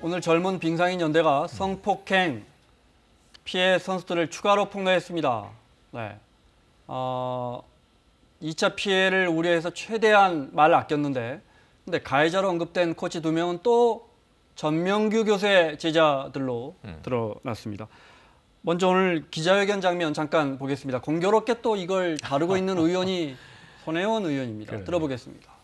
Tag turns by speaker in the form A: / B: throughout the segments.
A: 오늘 젊은 빙상인 연대가 성폭행 피해 선수들을 추가로 폭로했습니다. 네. 2차 피해를 우려해서 최대한 말을 아꼈는데, 근데 가해자로 언급된 코치 2명은 또 전명규 교수의 제자들로 드러났습니다. 먼저 오늘 기자회견 장면 잠깐 보겠습니다. 공교롭게 또 이걸 다루고 있는 의원이 손혜원 의원입니다. 그러네. 들어보겠습니다.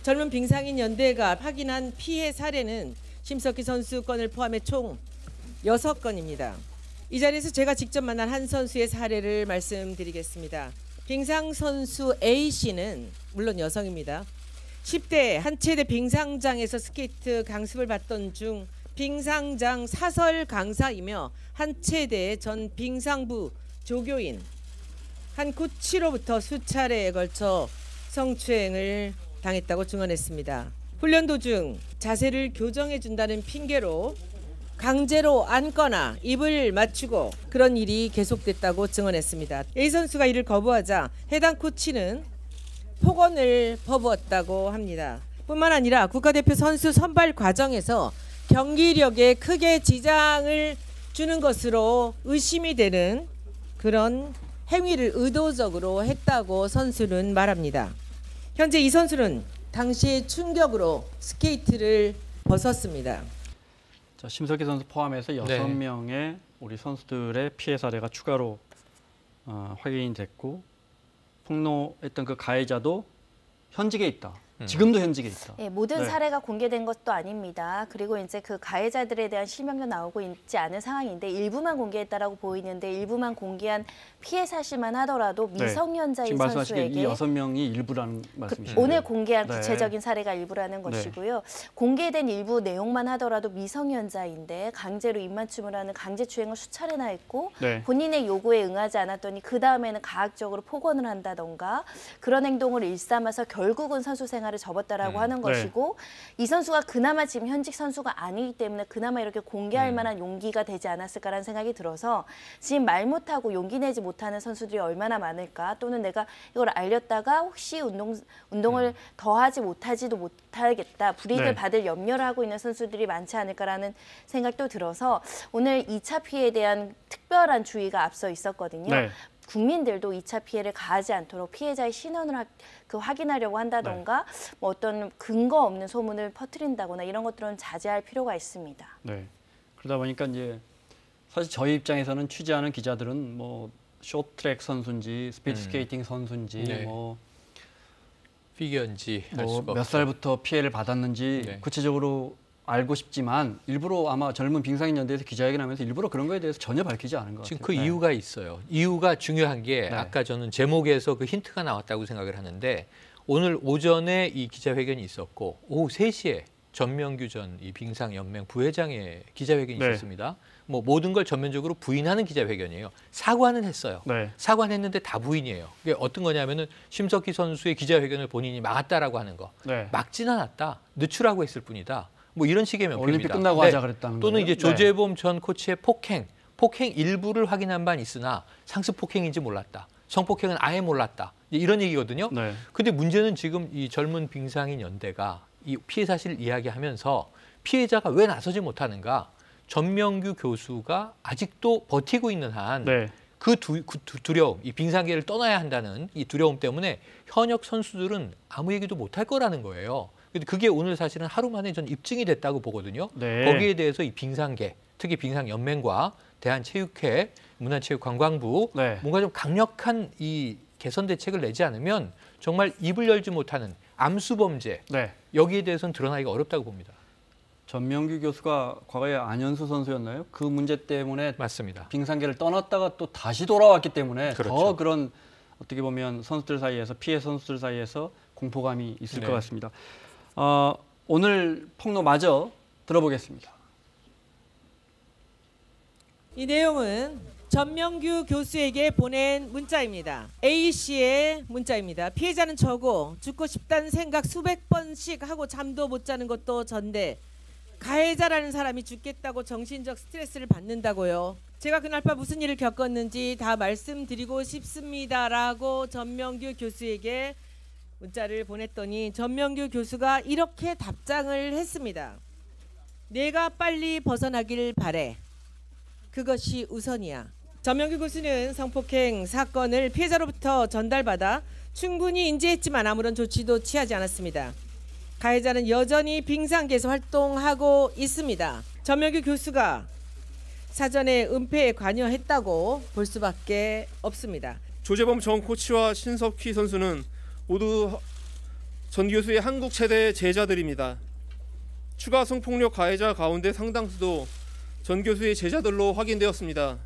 B: 젊은 빙상인 연대가 확인한 피해 사례는 심석희 선수 건을 포함해 총 6건입니다. 이 자리에서 제가 직접 만난 한 선수의 사례를 말씀드리겠습니다. 빙상 선수 A씨는 물론 여성입니다. 10대 한 체대 빙상장에서 스케이트 강습을 받던 중 빙상장 사설 강사이며 한 체대의 전 빙상부 조교인 한 코치로부터 수차례에 걸쳐 성추행을 당했다고 증언했습니다. 훈련 도중 자세를 교정해준다는 핑계로 강제로 안거나 입을 맞추고 그런 일이 계속됐다고 증언했습니다. A 선수가 이를 거부하자 해당 코치는 폭언을 퍼부었다고 합니다. 뿐만 아니라 국가대표 선수 선발 과정에서 경기력에 크게 지장을 주는 것으로 의심이 되는 그런 행위를 의도적으로 했다고 선수는 말합니다. 현재 이 선수는 당시의 충격으로 스케이트를 벗었습니다.
A: 자, 심석희 선수 포함해서 6명의 우리 선수들의 피해 사례가 추가로 확인이 됐고, 폭로했던 그 가해자도 현직에 있다. 지금도 현직에 있다.
C: 네, 모든 사례가 공개된 것도 아닙니다. 그리고 이제 그 가해자들에 대한 실명도 나오고 있지 않은 상황인데 일부만 공개했다라고 보이는데 일부만 공개한 피해 사실만 하더라도 미성년자인
A: 지금 말씀하신
C: 선수에게
A: 이 6명이 일부라는 말씀이시죠?
C: 오늘 공개한 구체적인 사례가 일부라는 것이고요. 공개된 일부 내용만 하더라도 미성년자인데 강제로 입맞춤을 하는 강제추행을 수차례나 했고 본인의 요구에 응하지 않았더니 그 다음에는 가학적으로 폭언을 한다던가 그런 행동을 일삼아서 결국은 선수 생활을 접었다라고 하는 것이고 이 선수가 그나마 지금 현직 선수가 아니기 때문에 그나마 이렇게 공개할 만한 용기가 되지 않았을까라는 생각이 들어서 지금 말 못하고 용기 내지 못하는 선수들이 얼마나 많을까, 또는 내가 이걸 알렸다가 혹시 운동을 더 하지 못하지도 못하겠다, 불이익을 받을 염려를 하고 있는 선수들이 많지 않을까라는 생각도 들어서 오늘 2차 피해에 대한 특별한 주의가 앞서 있었거든요. 국민들도 2차 피해를 가하지 않도록 피해자의 신원을 확인하려고 한다던가 뭐 어떤 근거 없는 소문을 퍼뜨린다거나 이런 것들은 자제할 필요가 있습니다.
A: 네. 그러다 보니까 이제 사실 저희 입장에서는 취재하는 기자들은 뭐 쇼트트랙 선수인지 스피드 스케이팅 선수인지 뭐
D: 피겨인지
A: 몇 살부터 피해를 받았는지 구체적으로 알고 싶지만 일부러 아마 젊은 빙상인 연대에서 기자회견하면서 일부러 그런 거에 대해서 전혀 밝히지 않은 것 같아요.
D: 지금 그 이유가 있어요. 이유가 중요한 게 아까 저는 제목에서 그 힌트가 나왔다고 생각을 하는데 오늘 오전에 이 기자회견이 있었고 오후 3시에 전명규 전 이 빙상연맹 부회장의 기자회견이 있었습니다. 뭐 모든 걸 전면적으로 부인하는 기자회견이에요. 사과는 했어요. 사과는 했는데 다 부인이에요. 그게 어떤 거냐면은 심석희 선수의 기자회견을 본인이 막았다라고 하는 거. 막진 않았다. 늦추라고 했을 뿐이다. 뭐 이런 식의 명표입니다.
A: 올림픽 끝나고 하자 그랬다는
D: 또는
A: 거예요?
D: 이제 조재범 전 코치의 폭행 일부를 확인한 바는 있으나 상습 폭행인지 몰랐다. 성폭행은 아예 몰랐다. 이런 얘기거든요. 근데 문제는 지금 이 젊은 빙상인 연대가 이 피해 사실을 이야기하면서 피해자가 왜 나서지 못하는가? 전명규 교수가 아직도 버티고 있는 한 그 두려움, 이 빙상계를 떠나야 한다는 이 두려움 때문에 현역 선수들은 아무 얘기도 못할 거라는 거예요. 그게 오늘 사실은 하루 만에 전 입증이 됐다고 보거든요. 거기에 대해서 이 빙상계, 특히 빙상연맹과 대한체육회, 문화체육관광부 뭔가 좀 강력한 이 개선 대책을 내지 않으면 정말 입을 열지 못하는 암수범죄, 여기에 대해서는 드러나기가 어렵다고 봅니다.
A: 전명규 교수가 과거에 안현수 선수였나요? 그 문제 때문에
D: 맞습니다.
A: 빙상계를 떠났다가 또 다시 돌아왔기 때문에 더 그런 어떻게 보면 선수들 사이에서 피해 선수들 사이에서 공포감이 있을 것 같습니다. 오늘 폭로마저 들어보겠습니다.
B: 이 내용은 전명규 교수에게 보낸 문자입니다. A씨의 문자입니다. 피해자는 저고 죽고 싶다는 생각 수백 번씩 하고 잠도 못 자는 것도 전데 가해자라는 사람이 죽겠다고 정신적 스트레스를 받는다고요. 제가 그날 밤 무슨 일을 겪었는지 다 말씀드리고 싶습니다라고 전명규 교수에게 문자를 보냈더니 전명규 교수가 이렇게 답장을 했습니다. 내가 빨리 벗어나길 바래. 그것이 우선이야. 전명규 교수는 성폭행 사건을 피해자로부터 전달받아 충분히 인지했지만 아무런 조치도 취하지 않았습니다. 가해자는 여전히 빙상계에서 활동하고 있습니다. 전명규 교수가 사전에 은폐에 관여했다고 볼 수밖에 없습니다.
E: 조재범 전 코치와 신석희 선수는 모두 전 교수의 한국 체대 제자들입니다. 추가 성폭력 가해자 가운데 상당수도 전 교수의 제자들로 확인되었습니다.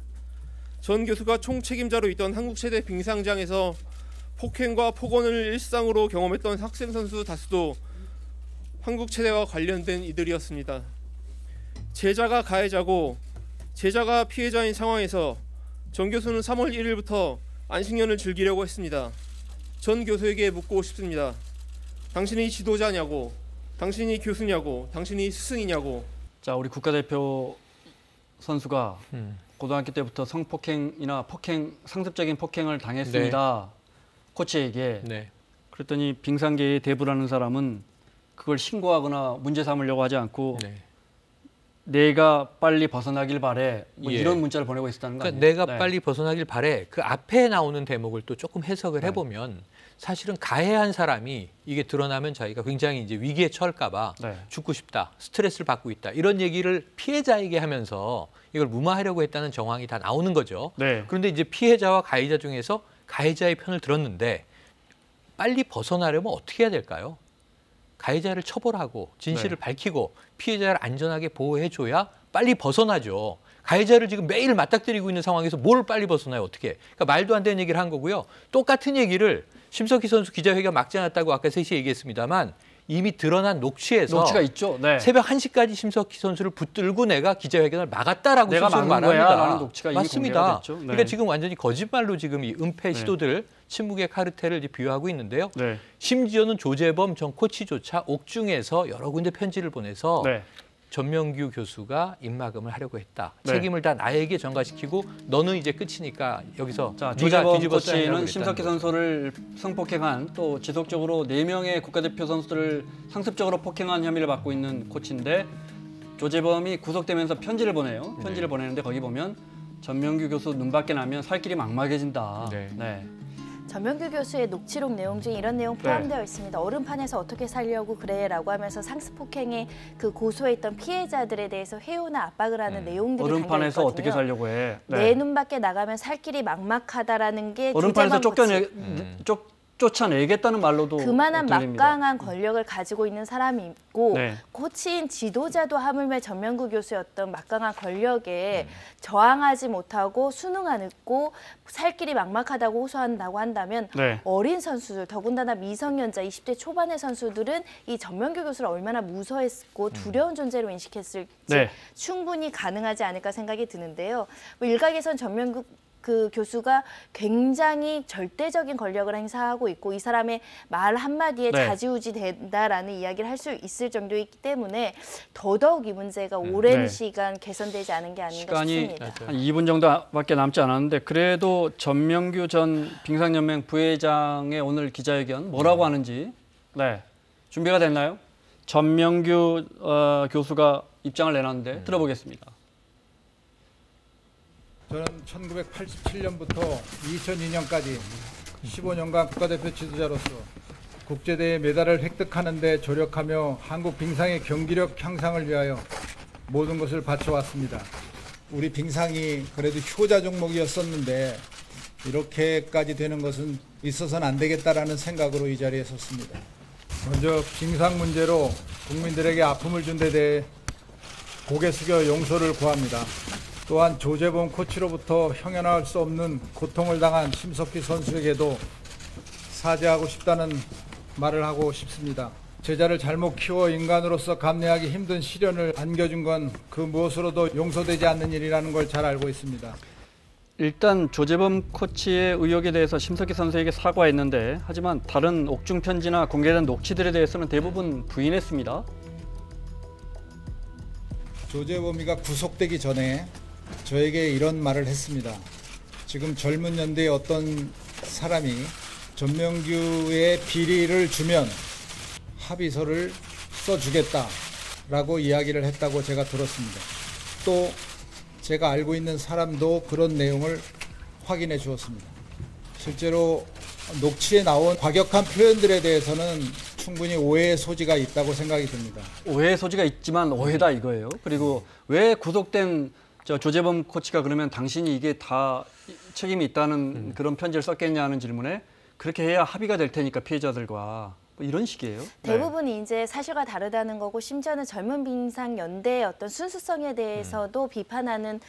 E: 전 교수가 총책임자로 있던 한국 체대 빙상장에서 폭행과 폭언을 일상으로 경험했던 학생 선수 다수도 한국 체대와 관련된 이들이었습니다. 제자가 가해자고 제자가 피해자인 상황에서 전 교수는 3월 1일부터 안식년을 즐기려고 했습니다. 전 교수에게 묻고 싶습니다. 당신이 지도자냐고, 당신이 교수냐고, 당신이 스승이냐고.
A: 자, 우리 국가대표 선수가 고등학교 때부터 성폭행이나 상습적인 폭행을 당했습니다. 네. 코치에게. 네. 그랬더니 빙상계의 대부라는 사람은 그걸 신고하거나 문제 삼으려고 하지 않고 네. 내가 빨리 벗어나길 바래. 뭐 이런 문자를 보내고 있었다는 거 아니에요?
D: 내가 빨리 벗어나길 바래. 그 앞에 나오는 대목을 또 조금 해석을 해보면 사실은 가해한 사람이 이게 드러나면 자기가 굉장히 이제 위기에 처할까 봐 죽고 싶다, 스트레스를 받고 있다 이런 얘기를 피해자에게 하면서 이걸 무마하려고 했다는 정황이 다 나오는 거죠. 네. 그런데 이제 피해자와 가해자 중에서 가해자의 편을 들었는데 빨리 벗어나려면 어떻게 해야 될까요? 가해자를 처벌하고 진실을 밝히고 피해자를 안전하게 보호해줘야 빨리 벗어나죠. 가해자를 지금 매일 맞닥뜨리고 있는 상황에서 뭘 빨리 벗어나요? 어떻게? 그러니까 말도 안 되는 얘기를 한 거고요. 똑같은 얘기를 심석희 선수 기자회견 막지 않았다고 아까 3시에 얘기했습니다만 이미 드러난 녹취가
A: 있죠. 네.
D: 새벽 1시까지 심석희 선수를 붙들고 내가 기자회견을 막았다라고
A: 내가
D: 스스로
A: 말합니다. 라는 녹취가
D: 맞습니다.
A: 이미 됐죠. 네.
D: 그러니까 지금 완전히 거짓말로 지금 이 은폐 시도들 침묵의 카르텔을 이제 비유하고 있는데요. 네. 심지어는 조재범 전 코치조차 옥중에서 여러 군데 편지를 보내서 전명규 교수가 입막음을 하려고 했다. 책임을 다 나에게 전가시키고 너는 이제 끝이니까 여기서
A: 조재범 코치는 심석희 선수를 성폭행한 또 지속적으로 4명의 국가대표 선수들을 상습적으로 폭행한 혐의를 받고 있는 코치인데 조재범이 구속되면서 편지를 보내요. 편지를 보내는데 거기 보면 전명규 교수 눈밖에 나면 살 길이 막막해진다.
C: 전명규 교수의 녹취록 내용 중에 이런 내용 포함되어 있습니다. 얼음판에서 어떻게 살려고 그래라고 하면서 상습폭행에 그 고소해 있던 피해자들에 대해서 회유나 압박을 하는 내용들이 담겨 있거든요.
A: 얼음판에서 어떻게 살려고 해.
C: 내 눈 밖에 나가면 살 길이 막막하다라는 게
A: 얼음판에서 쫓아내겠다는 말로도
C: 그만한 막강한 권력을 가지고 있는 사람이 있고 코치인 지도자도 하물며 전명규 교수의 어떤 막강한 권력에 저항하지 못하고 순응 안 했고 살 길이 막막하다고 호소한다고 한다면 어린 선수들 더군다나 미성년자 20대 초반의 선수들은 이 전명규 교수를 얼마나 무서워했고 두려운 존재로 인식했을지 충분히 가능하지 않을까 생각이 드는데요. 뭐 일각에선 전명규 그 교수가 굉장히 절대적인 권력을 행사하고 있고 이 사람의 말 한마디에 좌지우지 된다라는 이야기를 할 수 있을 정도이기 때문에 더더욱 이 문제가 오랜 시간 개선되지 않은 게 아닌가 싶습니다.
A: 한 2분 정도밖에 남지 않았는데 그래도 전명규 전 빙상연맹 부회장의 오늘 기자회견 뭐라고 하는지 준비가 됐나요? 전명규 교수가 입장을 내놨는데 들어보겠습니다.
F: 저는 1987년부터 2002년까지 15년간 국가대표 지도자로서 국제대회 메달을 획득하는 데 조력하며 한국 빙상의 경기력 향상을 위하여 모든 것을 바쳐왔습니다. 우리 빙상이 그래도 효자 종목이었었는데 이렇게까지 되는 것은 있어서는 안 되겠다라는 생각으로 이 자리에 섰습니다. 먼저 빙상 문제로 국민들에게 아픔을 준 데 대해 고개 숙여 용서를 구합니다. 또한 조재범 코치로부터 형연할 수 없는 고통을 당한 심석희 선수에게도 사죄하고 싶다는 말을 하고 싶습니다. 제자를 잘못 키워 인간으로서 감내하기 힘든 시련을 안겨준 건 그 무엇으로도 용서되지 않는 일이라는 걸 잘 알고 있습니다.
A: 일단 조재범 코치의 의혹에 대해서 심석희 선수에게 사과했는데 하지만 다른 옥중 편지나 공개된 녹취들에 대해서는 대부분 부인했습니다.
F: 조재범이가 구속되기 전에 저에게 이런 말을 했습니다. 지금 젊은 연대의 어떤 사람이 전명규의 비리를 주면 합의서를 써주겠다라고 이야기를 했다고 제가 들었습니다. 또 제가 알고 있는 사람도 그런 내용을 확인해 주었습니다. 실제로 녹취에 나온 과격한 표현들에 대해서는 충분히 오해의 소지가 있다고 생각이 듭니다.
A: 오해의 소지가 있지만 오해다 이거예요. 그리고 왜 구속된 조재범 코치가 그러면 당신이 이게 다 책임이 있다는 그런 편지를 썼겠냐는 질문에 그렇게 해야 합의가 될 테니까 피해자들과 뭐 이런 식이에요.
C: 대부분이 이제 사실과 다르다는 거고 심지어는 젊은 빙상 연대의 어떤 순수성에 대해서도 비판하는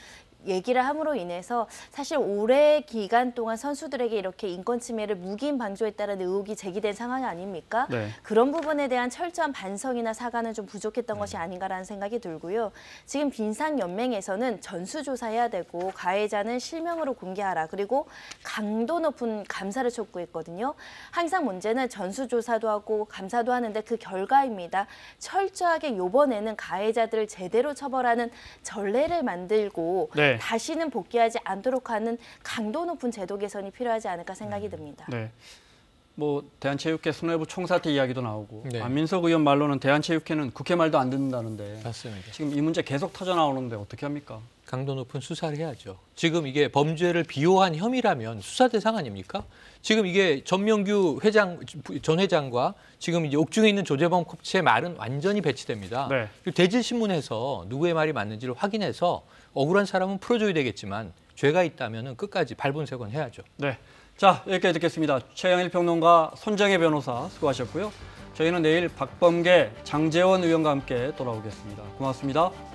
C: 얘기를 함으로 인해서 사실 오래 기간 동안 선수들에게 이렇게 인권 침해를 묵인 방조했다는 의혹이 제기된 상황이 아닙니까?
A: 네.
C: 그런 부분에 대한 철저한 반성이나 사과는 좀 부족했던 것이 아닌가라는 생각이 들고요. 지금 빙상연맹에서는 전수조사해야 되고 가해자는 실명으로 공개하라. 그리고 강도 높은 감사를 촉구했거든요. 항상 문제는 전수조사도 하고 감사도 하는데 그 결과입니다. 철저하게 이번에는 가해자들을 제대로 처벌하는 전례를 만들고
A: 네.
C: 다시는 복귀하지 않도록 하는 강도 높은 제도 개선이 필요하지 않을까 생각이 듭니다.
A: 네. 뭐 대한체육회 수뇌부 총사퇴 이야기도 나오고
D: 네.
A: 안민석 의원 말로는 대한체육회는 국회 말도 안 듣는다는데
D: 맞습니다.
A: 지금 이 문제 계속 터져 나오는데 어떻게 합니까?
D: 강도 높은 수사를 해야죠. 지금 이게 범죄를 비호한 혐의라면 수사 대상 아닙니까? 지금 이게 전명규 전 회장과 지금 이제 옥중에 있는 조재범 코치의 말은 완전히 배치됩니다.
A: 네.
D: 그리고 대질신문에서 누구의 말이 맞는지를 확인해서 억울한 사람은 풀어줘야 되겠지만 죄가 있다면 끝까지 발본색원 해야죠.
A: 네. 자, 여기까지 듣겠습니다. 최영일 평론가, 손정혜 변호사 수고하셨고요. 저희는 내일 박범계, 장제원 의원과 함께 돌아오겠습니다. 고맙습니다.